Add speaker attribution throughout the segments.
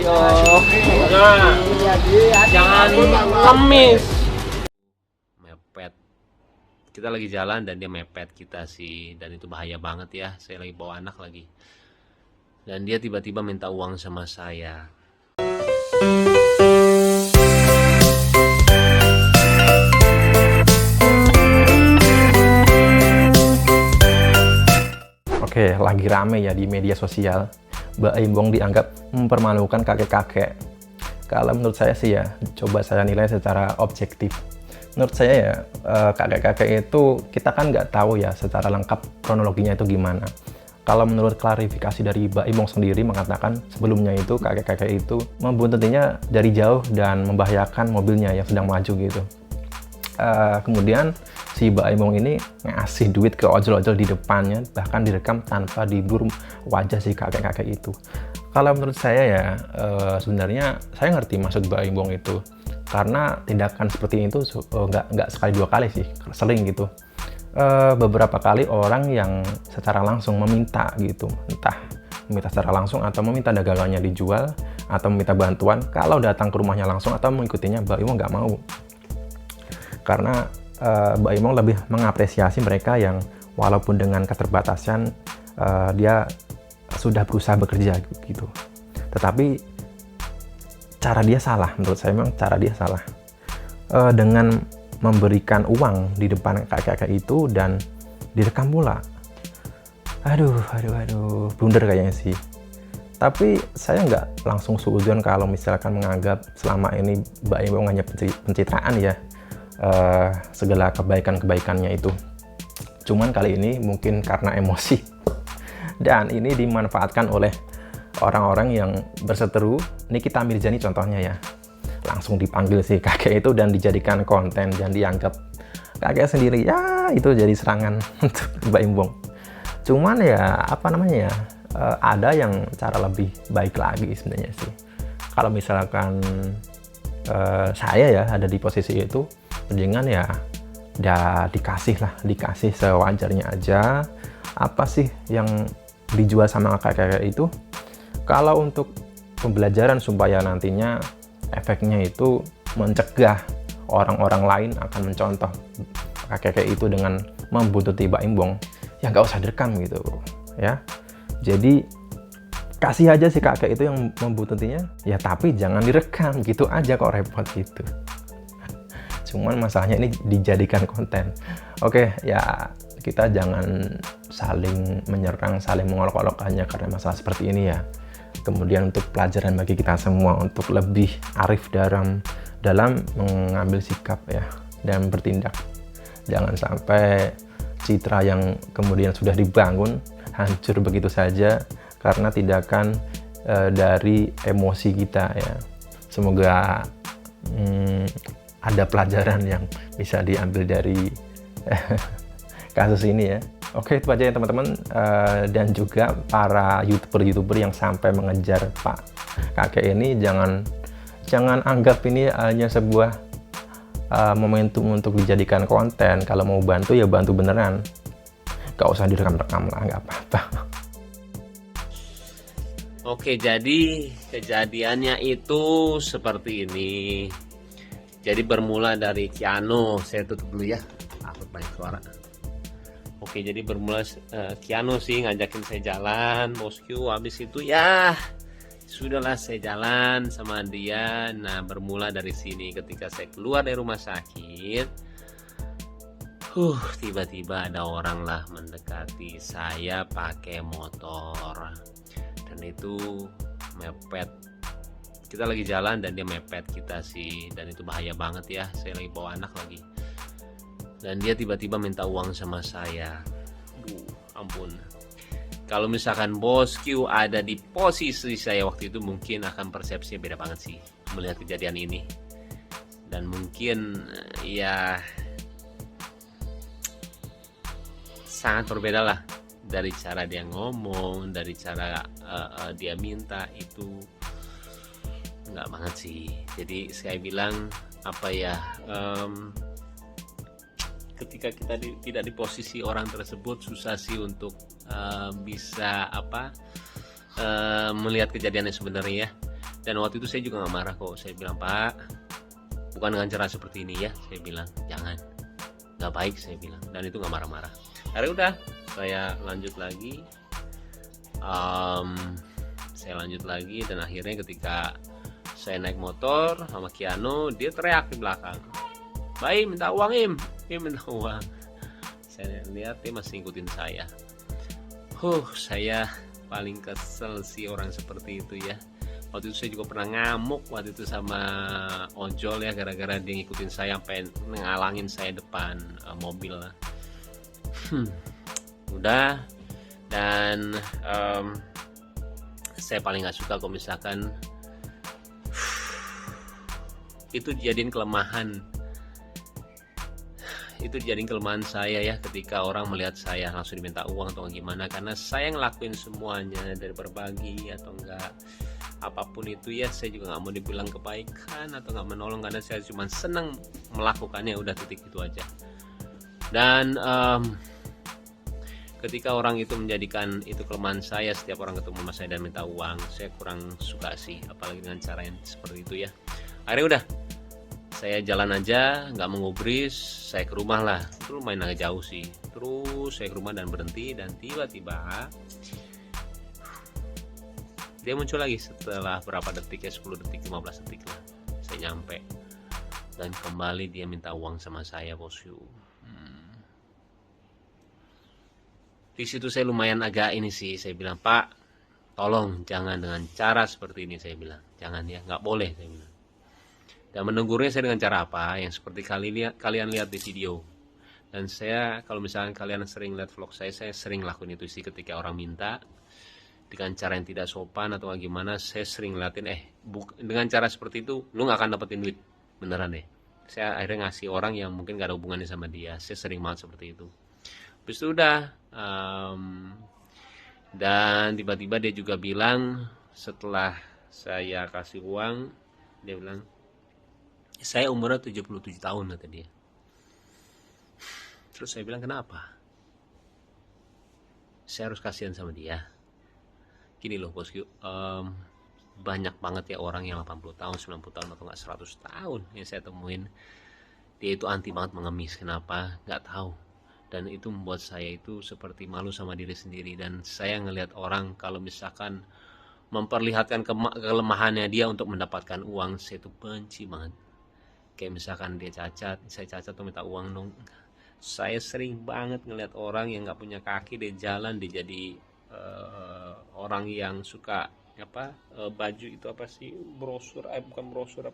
Speaker 1: Yo. Nah, jangan kemis. Mepet. Kita lagi jalan dan dia mepet kita sih, dan itu bahaya banget ya. Saya lagi bawa anak lagi. Dan dia tiba-tiba minta uang sama saya.
Speaker 2: Oke, lagi rame ya di media sosial. Mbak Imbong dianggap mempermalukan kakek-kakek. Kalau menurut saya sih ya, coba saya nilai secara objektif. Menurut saya ya, kakek-kakek itu kita kan nggak tahu ya secara lengkap kronologinya itu gimana. Kalau menurut klarifikasi dari Mbak Imbong sendiri mengatakan sebelumnya itu kakek-kakek itu membuntutinya dari jauh dan membahayakan mobilnya yang sedang maju gitu. Kemudian si Mbak Imbong ini ngasih duit ke ojol-ojol di depannya, bahkan direkam tanpa diblur wajah si kakek-kakek itu. Kalau menurut saya ya, sebenarnya saya ngerti maksud Mbak Imbong itu, karena tindakan seperti itu nggak sekali dua kali sih, sering gitu. Beberapa kali orang yang secara langsung meminta gitu, entah meminta secara langsung atau meminta dagangannya dijual atau meminta bantuan, kalau datang ke rumahnya langsung atau mengikutinya, Mbak Imbong nggak mau. Karena Mbak Imbong lebih mengapresiasi mereka yang walaupun dengan keterbatasan dia sudah berusaha bekerja gitu. Tetapi cara dia salah, menurut saya memang cara dia salah. Dengan memberikan uang di depan kakek-kakek itu dan direkam pula. Aduh, blunder kayaknya sih. Tapi saya nggak langsung suudzon kalau misalkan menganggap selama ini Mbak Imbong hanya pencitraan ya. Segala kebaikan-kebaikannya itu. Cuman kali ini mungkin karena emosi dan ini dimanfaatkan oleh orang-orang yang berseteru. Nikita Mirzani contohnya ya, langsung dipanggil si kakek itu dan dijadikan konten dan dianggap kakek sendiri ya itu jadi serangan untuk Mbak Imbong. Cuman ya apa namanya ya, ada yang cara lebih baik lagi sebenarnya sih. Kalau misalkan saya ya ada di posisi itu, mendingan ya dikasih sewajarnya aja. Apa sih yang dijual sama kakek-kakek itu? Kalau untuk pembelajaran supaya nantinya efeknya itu mencegah orang-orang lain akan mencontoh kakek-kakek itu dengan membuntuti Mbak Imbong, ya nggak usah direkam gitu ya. Jadi kasih aja si kakek itu yang membuntutinya ya, tapi jangan direkam gitu aja, kok repot gitu. Cuman masalahnya ini dijadikan konten. Oke, ya kita jangan saling menyerang, saling mengolok-olok hanya karena masalah seperti ini ya. Kemudian untuk pelajaran bagi kita semua untuk lebih arif dalam mengambil sikap ya dan bertindak. Jangan sampai citra yang kemudian sudah dibangun hancur begitu saja karena tindakan dari emosi kita ya. Semoga ada pelajaran yang bisa diambil dari kasus ini ya. Oke, itu aja ya teman-teman, dan juga para youtuber yang sampai mengejar Pak kakek ini, jangan anggap ini hanya sebuah momentum untuk dijadikan konten. Kalau mau bantu ya bantu beneran, gak usah direkam-rekam lah, nggak apa-apa.
Speaker 1: Oke, jadi kejadiannya itu seperti ini. Jadi bermula dari Kiano. Saya tutup dulu ya, takut banyak suara. Oke, jadi bermula Kiano sih ngajakin saya jalan, bosku. Habis itu ya sudahlah, saya jalan sama dia. Nah, bermula dari sini. Ketika saya keluar dari rumah sakit, tiba-tiba ada orang lah mendekati saya pakai motor. Dan itu mepet. Kita lagi jalan dan dia mepet kita sih, dan itu bahaya banget ya. Saya lagi bawa anak lagi, dan dia tiba-tiba minta uang sama saya. Ampun. Kalau misalkan bosku ada di posisi saya waktu itu, mungkin akan persepsinya beda banget sih melihat kejadian ini. Dan mungkin ya sangat berbeda lah dari cara dia ngomong, dari cara dia minta itu. Enggak banget sih. Jadi saya bilang apa ya, ketika kita tidak di posisi orang tersebut, susah sih untuk bisa melihat kejadian yang sebenarnya. Dan waktu itu saya juga nggak marah kok. Saya bilang, Pak, bukan dengan cara seperti ini ya. Saya bilang, jangan, nggak baik, saya bilang. Dan itu nggak marah-marah. Akhirnya udah, saya lanjut lagi. Saya lanjut lagi, dan akhirnya ketika saya naik motor sama Kiano, dia teriak di belakang, Baim minta uang, Im minta uang. Saya lihat dia masih ngikutin saya. Saya paling kesel sih orang seperti itu ya. Waktu itu saya juga pernah ngamuk waktu itu sama ojol ya, gara-gara dia ngikutin saya sampai ngalangin saya depan mobil lah. Udah. Dan saya paling nggak suka kalau misalkan itu dijadiin kelemahan. Itu dijadiin kelemahan saya ya, ketika orang melihat saya langsung diminta uang atau gimana, karena saya ngelakuin semuanya dari berbagi atau enggak apapun itu ya. Saya juga nggak mau dibilang kebaikan atau nggak menolong, karena saya cuma senang melakukannya, udah titik itu aja. Dan ketika orang itu menjadikan itu kelemahan saya, setiap orang ketemu sama saya dan minta uang, saya kurang suka sih, apalagi dengan cara yang seperti itu ya. Akhirnya udah, saya jalan aja, nggak mengubris, saya ke rumah lah. Itu lumayan agak jauh sih. Terus saya ke rumah dan berhenti, dan tiba-tiba dia muncul lagi setelah berapa detik ya, 10 detik, 15 detik lah. Saya nyampe, dan kembali dia minta uang sama saya, bosku. Di situ saya lumayan agak ini sih, saya bilang, Pak, tolong jangan dengan cara seperti ini, saya bilang, jangan ya, nggak boleh, saya bilang. Dan menegurnya saya dengan cara apa, yang seperti kalian lihat di video. Dan saya, kalau misalnya kalian sering lihat vlog saya sering lakuin itu sih, ketika orang minta dengan cara yang tidak sopan atau gimana, saya sering ngeliatin, dengan cara seperti itu lu nggak akan dapetin duit, beneran deh. Saya akhirnya ngasih orang yang mungkin gak ada hubungannya sama dia. Saya sering banget seperti itu. Habis itu udah, dan tiba-tiba dia juga bilang, setelah saya kasih uang, dia bilang, saya umurnya 77 tahun, kata dia. Terus saya bilang, kenapa? Saya harus kasihan sama dia. Gini loh bosku, banyak banget ya orang yang 80 tahun, 90 tahun, atau nggak 100 tahun yang saya temuin. Dia itu anti banget mengemis. Kenapa? Nggak tahu. Dan itu membuat saya itu seperti malu sama diri sendiri. Dan saya ngelihat orang kalau misalkan memperlihatkan kelemahannya dia untuk mendapatkan uang, saya itu benci banget. Kayak misalkan dia cacat, saya cacat tuh minta uang dong. Saya sering banget ngelihat orang yang nggak punya kaki, dia jalan, dia jadi orang yang suka baju itu apa sih, brosur, bukan brosur,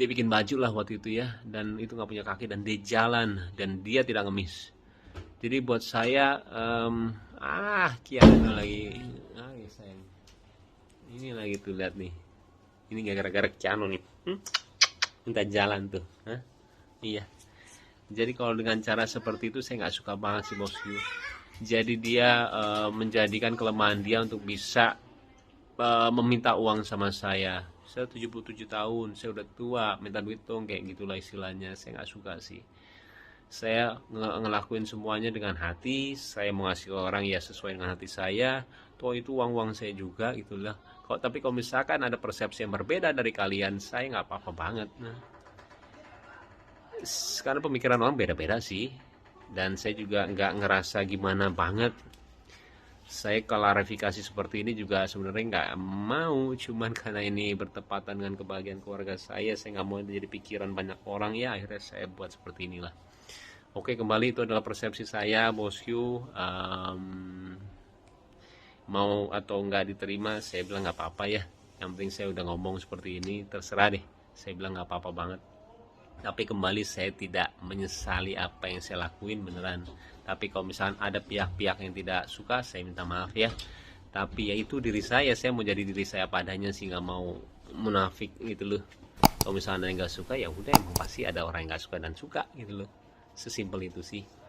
Speaker 1: dia bikin baju lah waktu itu ya, dan itu nggak punya kaki dan dia jalan dan dia tidak ngemis. Jadi buat saya Kian lagi sayang, ini lagi tuh, lihat nih, ini gara-gara Kiano nih minta jalan tuh. Iya, jadi kalau dengan cara seperti itu saya nggak suka banget sih bosku. Jadi dia menjadikan kelemahan dia untuk bisa meminta uang sama saya. Saya 77 tahun, saya udah tua, minta duit dong, kayak gitulah istilahnya. Saya nggak suka sih. Saya ngelakuin semuanya dengan hati. Saya mau ngasih orang ya sesuai dengan hati saya. Toh itu uang-uang saya juga, gitulah. Tapi kalau misalkan ada persepsi yang berbeda dari kalian, saya nggak apa-apa banget. Karena pemikiran orang beda-beda sih. Dan saya juga nggak ngerasa gimana banget. Saya klarifikasi seperti ini juga sebenarnya nggak mau, cuman karena ini bertepatan dengan kebahagiaan keluarga saya nggak mau jadi pikiran banyak orang ya, akhirnya saya buat seperti inilah. Oke, kembali itu adalah persepsi saya bosku. Mau atau nggak diterima, saya bilang nggak apa-apa ya. Yang penting saya udah ngomong seperti ini, terserah deh. Saya bilang nggak apa-apa banget. Tapi kembali, saya tidak menyesali apa yang saya lakuin, beneran. Tapi kalau misalnya ada pihak-pihak yang tidak suka, saya minta maaf ya. Tapi ya itu diri saya mau jadi diri saya padanya sih, nggak mau munafik gitu loh. Kalau misalnya yang nggak suka, ya udah, emang pasti ada orang yang nggak suka dan suka gitu loh. Sesimpel itu sih.